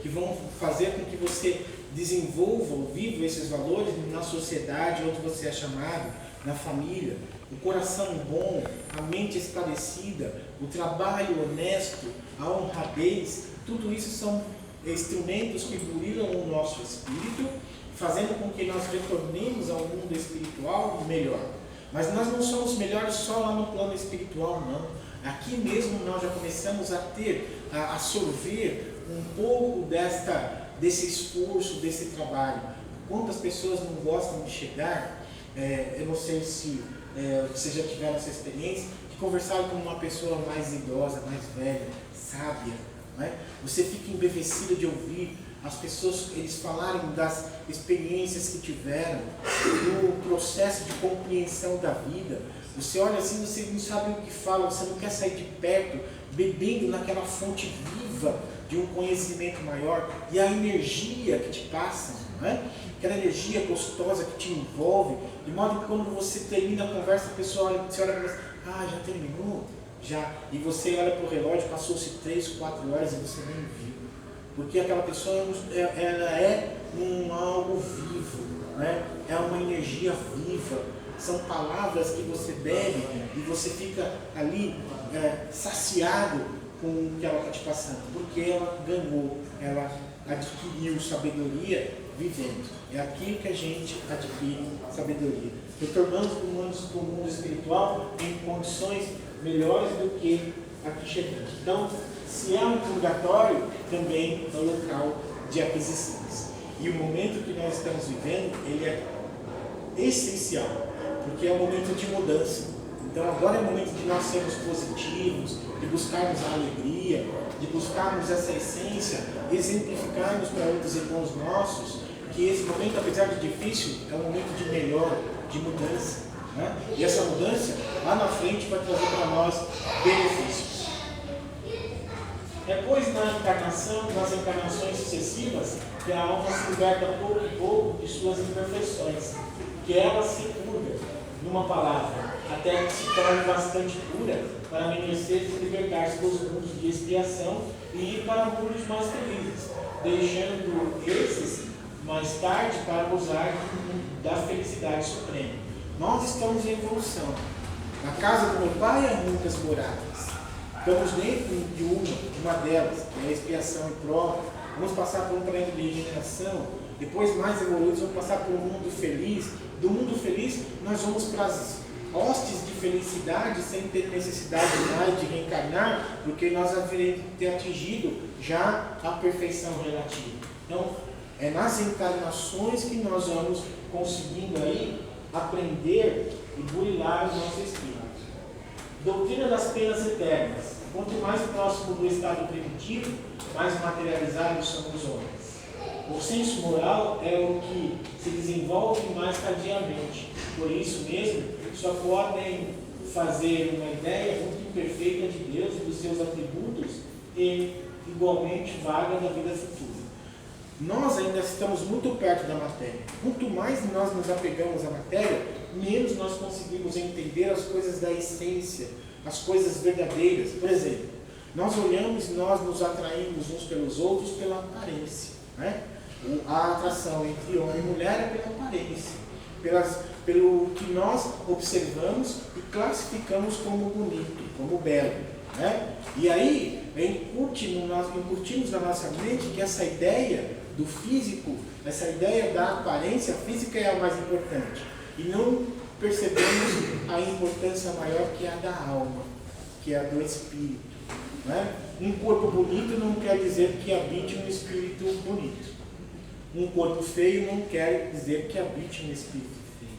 que vão fazer com que você desenvolva ou viva esses valores na sociedade onde você é chamado, na família. O coração bom, a mente esclarecida, o trabalho honesto, a honradez, tudo isso são instrumentos que burilam o nosso espírito, fazendo com que nós retornemos ao mundo espiritual melhor. Mas nós não somos melhores só lá no plano espiritual, não. Aqui mesmo nós já começamos a a absorver um pouco desse esforço, desse trabalho. Quantas pessoas não gostam de chegar, eu não sei se vocês já tiveram essa experiência, de conversar com uma pessoa mais idosa, mais velha, sábia, não é? Você fica embevecido de ouvir as pessoas, eles falarem das experiências que tiveram, do processo de compreensão da vida. Você olha assim, você não sabe o que fala, você não quer sair de perto, bebendo naquela fonte viva de um conhecimento maior, e a energia que te passa, não é? Aquela energia gostosa que te envolve, de modo que quando você termina a conversa, a pessoa olha, você olha para você, já terminou? Já. E você olha para o relógio, passou-se 3, 4 horas e você nem viu. Porque aquela pessoa ela é algo vivo, né? É uma energia viva. São palavras que você bebe e você fica ali saciado com o que ela está te passando. Porque ela ganhou, ela adquiriu sabedoria vivendo. É aqui que a gente adquire sabedoria. Retornando para o mundo espiritual em condições melhores do que aqui chegamos. Então, se há um purgatório, também é um local de aquisições. E o momento que nós estamos vivendo, ele é essencial, porque é um momento de mudança. Então agora é o momento de nós sermos positivos, de buscarmos a alegria, de buscarmos essa essência, exemplificarmos para outros irmãos nossos, que esse momento, apesar de difícil, é um momento de melhor, de mudança, né? E essa mudança, lá na frente, vai trazer para nós benefícios. É pois na encarnação, nas encarnações sucessivas, que a alma se liberta pouco e pouco de suas imperfeições, que ela se purga, numa palavra, até que se torne bastante pura para merecer e libertar-se dos mundos de expiação e ir para mundos mais felizes, deixando esses mais tarde para gozar da felicidade suprema. Nós estamos em evolução. Na casa do meu pai há muitas moradas. Estamos dentro de uma delas, que é a expiação e prova. Vamos passar por um plano de regeneração. Depois, mais evoluídos, vamos passar por um mundo feliz. Do mundo feliz, nós vamos para as hostes de felicidade, sem ter necessidade mais de reencarnar, porque nós haveremos ter atingido já a perfeição relativa. Então, é nas encarnações que nós vamos conseguindo aí aprender e burilar o nosso espírito. Doutrina das penas eternas. Quanto mais próximo do estado primitivo, mais materializados são os homens. O senso moral é o que se desenvolve mais tardiamente. Por isso mesmo, só podem fazer uma ideia muito imperfeita de Deus e dos seus atributos e igualmente vaga da vida futura. Nós ainda estamos muito perto da matéria. Quanto mais nós nos apegamos à matéria, menos nós conseguimos entender as coisas da essência, as coisas verdadeiras. Por exemplo, nós olhamos e nós nos atraímos uns pelos outros pela aparência, né? A atração entre homem e mulher é pela aparência, pelo que nós observamos e classificamos como bonito, como belo, né? E aí, incutimos na nossa mente que essa ideia do físico, essa ideia da aparência física é a mais importante. E não percebemos a importância maior que é a da alma, que é a do espírito, né? Um corpo bonito não quer dizer que habite um espírito bonito. Um corpo feio não quer dizer que habite um espírito feio.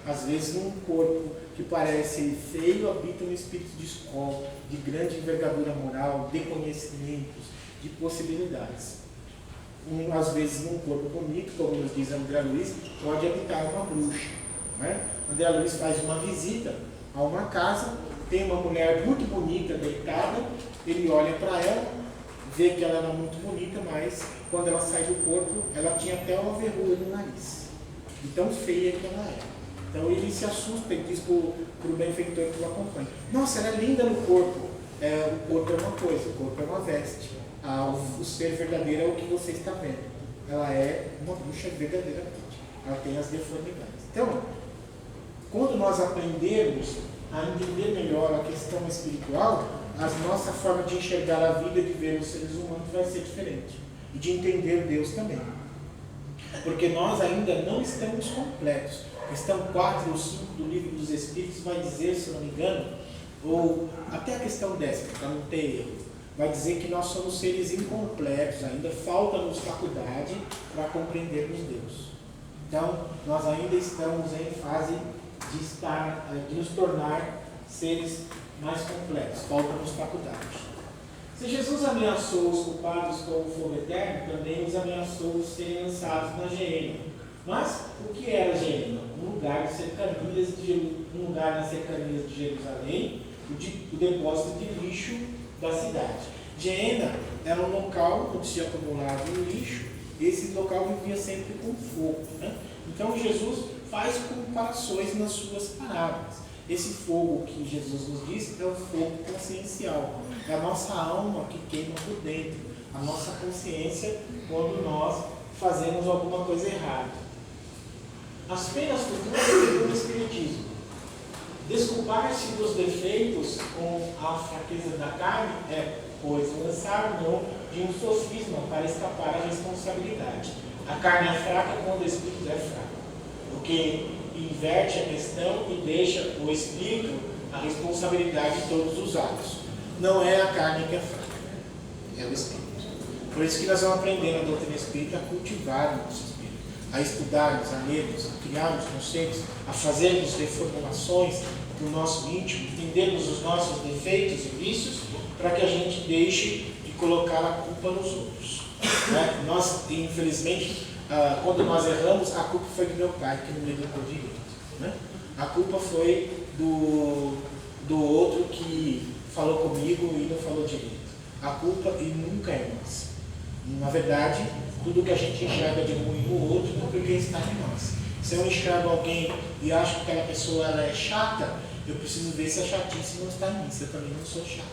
Às vezes um corpo que parece feio habita um espírito de escola, de grande envergadura moral, de conhecimentos, de possibilidades. Às vezes um corpo bonito, como nos diz André Luiz, pode habitar uma bruxa, né? André Luiz faz uma visita a uma casa, tem uma mulher muito bonita deitada, ele olha para ela, vê que ela era muito bonita, mas quando ela sai do corpo, ela tinha até uma verruga no nariz, de tão feia que ela era. Então ele se assusta e diz para o benfeitor que o acompanha: nossa, ela é linda no corpo. O corpo é uma coisa, o corpo é uma veste. o ser verdadeiro é o que você está vendo. Ela é uma bruxa verdadeiramente. Ela tem as deformidades. Então, quando nós aprendermos a entender melhor a questão espiritual, a nossa forma de enxergar a vida e de ver os seres humanos vai ser diferente. E de entender Deus também. Porque nós ainda não estamos completos. Questão 4 ou 5 do Livro dos Espíritos vai dizer, se não me engano, ou até a questão 10, para não ter erro, vai dizer que nós somos seres incompletos, ainda falta-nos faculdade para compreendermos Deus. Então, nós ainda estamos em fase de nos tornar seres mais completos, falta-nos faculdade. Se Jesus ameaçou os culpados com o fogo eterno, também os ameaçou os serem lançados na geena. Mas o que era a geena? Um lugar nas cercanias de Jerusalém, o depósito de lixo da cidade. Geena era um local onde se acumulava o lixo, e esse local vivia sempre com fogo. Né? Então Jesus faz comparações nas suas parábolas. Esse fogo que Jesus nos diz é o fogo consciencial. É a nossa alma que queima por dentro. A nossa consciência quando nós fazemos alguma coisa errada. As penas futuras segundo o Espiritismo. Desculpar-se dos defeitos com a fraqueza da carne é, pois, lançar mão de um sofisma para escapar à responsabilidade. A carne é fraca quando o espírito é fraco. Porque inverte a questão e deixa o espírito a responsabilidade de todos os atos. Não é a carne que é fraca, é o espírito. Por isso que nós vamos aprender na doutrina espírita a cultivar o nosso espírito, a estudarmos, a lermos, a criarmos conceitos, a fazermos reformulações no nosso íntimo, entendermos os nossos defeitos e vícios, para que a gente deixe de colocar a culpa nos outros. Né? Nós, infelizmente, quando nós erramos, a culpa foi do meu pai, que não me educou direito. Né? A culpa foi do outro que falou comigo e não falou direito. A culpa e nunca é nossa. Na verdade, tudo que a gente enxerga de ruim no outro é porque está em nós. Se eu enxergo alguém e acho que aquela pessoa ela é chata, eu preciso ver se a chatice não está em mim, se eu também não sou chato.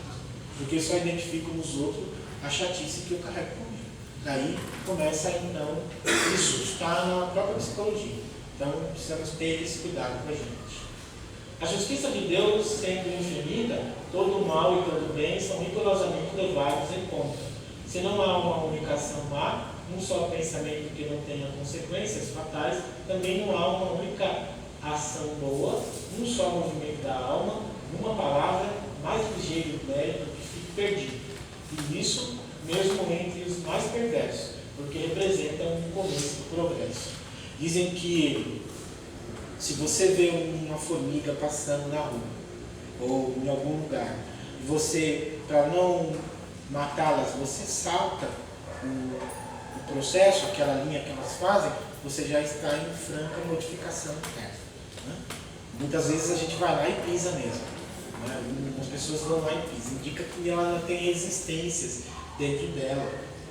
Porque eu só identifico nos outros a chatice que eu carrego comigo. Daí começa então, isso está na própria psicologia. Então precisamos ter esse cuidado com a gente. A justiça de Deus sendo infinita, todo o mal e todo o bem são rigorosamente levados em conta. Se não há uma única ação má, um só pensamento que não tenha consequências fatais, também não há uma única ação boa, um só movimento da alma, uma palavra, mais ligeiro e leve do que fique perdido. E isso mesmo entre os mais perversos, porque representam um começo do progresso. Dizem que se você vê uma formiga passando na rua, ou em algum lugar, e você, para não matá-las, você salta o processo, aquela linha que elas fazem, você já está em franca modificação interna. Né? Muitas vezes a gente vai lá e pisa mesmo. Né? As pessoas vão lá e pisam. Indica que ela tem resistências dentro dela,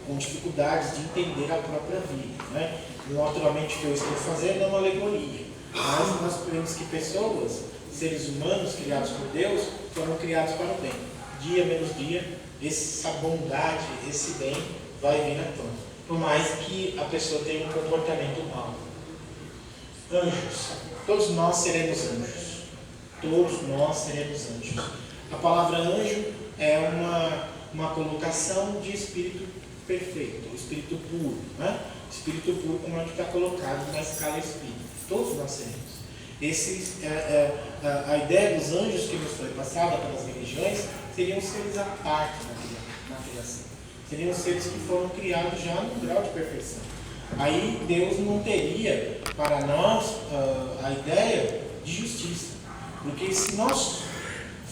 com dificuldades de entender a própria vida. Né? Naturalmente, o que eu estou fazendo é uma alegoria. Mas nós vemos que pessoas, seres humanos criados por Deus, foram criados para o bem. Dia menos dia, essa bondade, esse bem vai vir à tona. Por mais que a pessoa tenha um comportamento mau. Anjos. Todos nós seremos anjos. Todos nós seremos anjos. A palavra anjo é uma colocação de espírito perfeito, espírito puro. Né? Espírito puro, como é que está colocado na escala espírita. Todos nós seremos. A ideia dos anjos que nos foi passada pelas religiões seriam seres à parte na criação. Seriam seres que foram criados já no grau de perfeição. Aí Deus não teria para nós a ideia de justiça. Porque se nós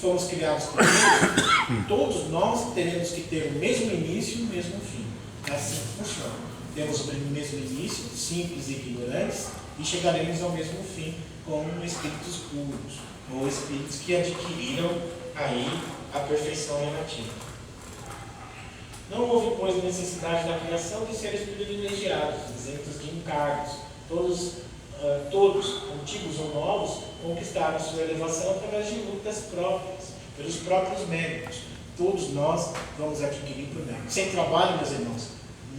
fomos criados por Deus, todos nós teremos que ter o mesmo início e o mesmo fim. É assim que funciona. Temos o mesmo início, simples e ignorantes, e chegaremos ao mesmo fim como espíritos puros, ou espíritos que adquiriram aí a perfeição relativa. Não houve, pois, necessidade da criação de seres privilegiados, isentos de encargos. Todos, antigos ou novos, conquistaram sua elevação através de lutas próprias, pelos próprios méritos. Todos nós vamos adquirir por mérito. Sem trabalho, meus irmãos,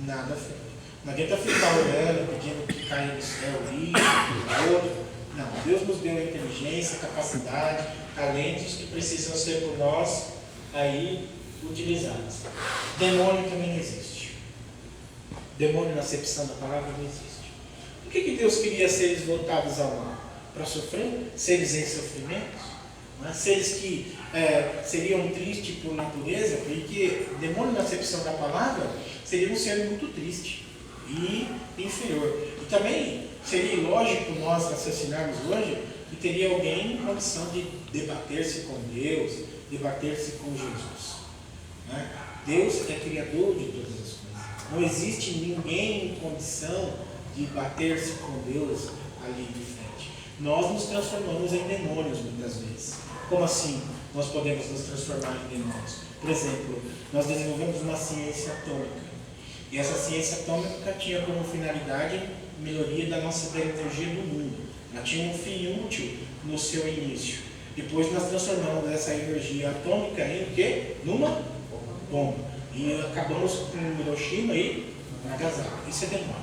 nada feito. Não adianta ficar orando, pedindo que caia do céu isso, outro. Não, Deus nos deu a inteligência, capacidade, talentos que precisam ser por nós aí utilizados. Demônio também existe. Demônio na acepção da palavra não existe. Por que Deus queria seres voltados ao mal? Para sofrer? Seres em sofrimentos? Seres que seriam tristes por natureza, porque demônio na acepção da palavra seria um ser muito triste e inferior. E também seria ilógico nós raciocinarmos hoje que teria alguém em condição de debater-se com Deus, debater-se com Jesus. Deus é criador de todas as coisas. Não existe ninguém em condição de bater-se com Deus ali de frente. Nós nos transformamos em demônios muitas vezes. Como assim nós podemos nos transformar em demônios? Por exemplo, nós desenvolvemos uma ciência atômica. E essa ciência atômica tinha como finalidade a melhoria da energia do mundo. Ela tinha um fim útil no seu início. Depois nós transformamos essa energia atômica em o quê? Numa bomba. E acabamos com Hiroshima e Nagasaki. Isso é demônio.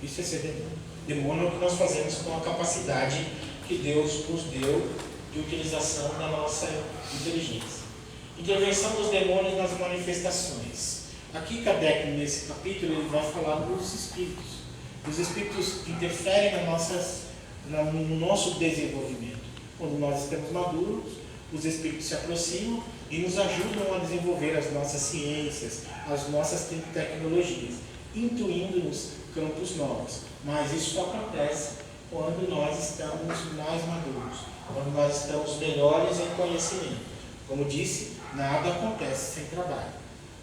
Isso é ser demônio. Demônio é o que nós fazemos com a capacidade que Deus nos deu de utilização da nossa inteligência. Intervenção dos demônios nas manifestações. Aqui Kardec, nesse capítulo, ele vai falar dos espíritos. Os espíritos interferem no nosso desenvolvimento. Quando nós estamos maduros, os espíritos se aproximam e nos ajudam a desenvolver as nossas ciências, as nossas tecnologias, intuindo-nos campos novos. Mas isso só acontece quando nós estamos mais maduros, quando nós estamos melhores em conhecimento. Como disse, nada acontece sem trabalho.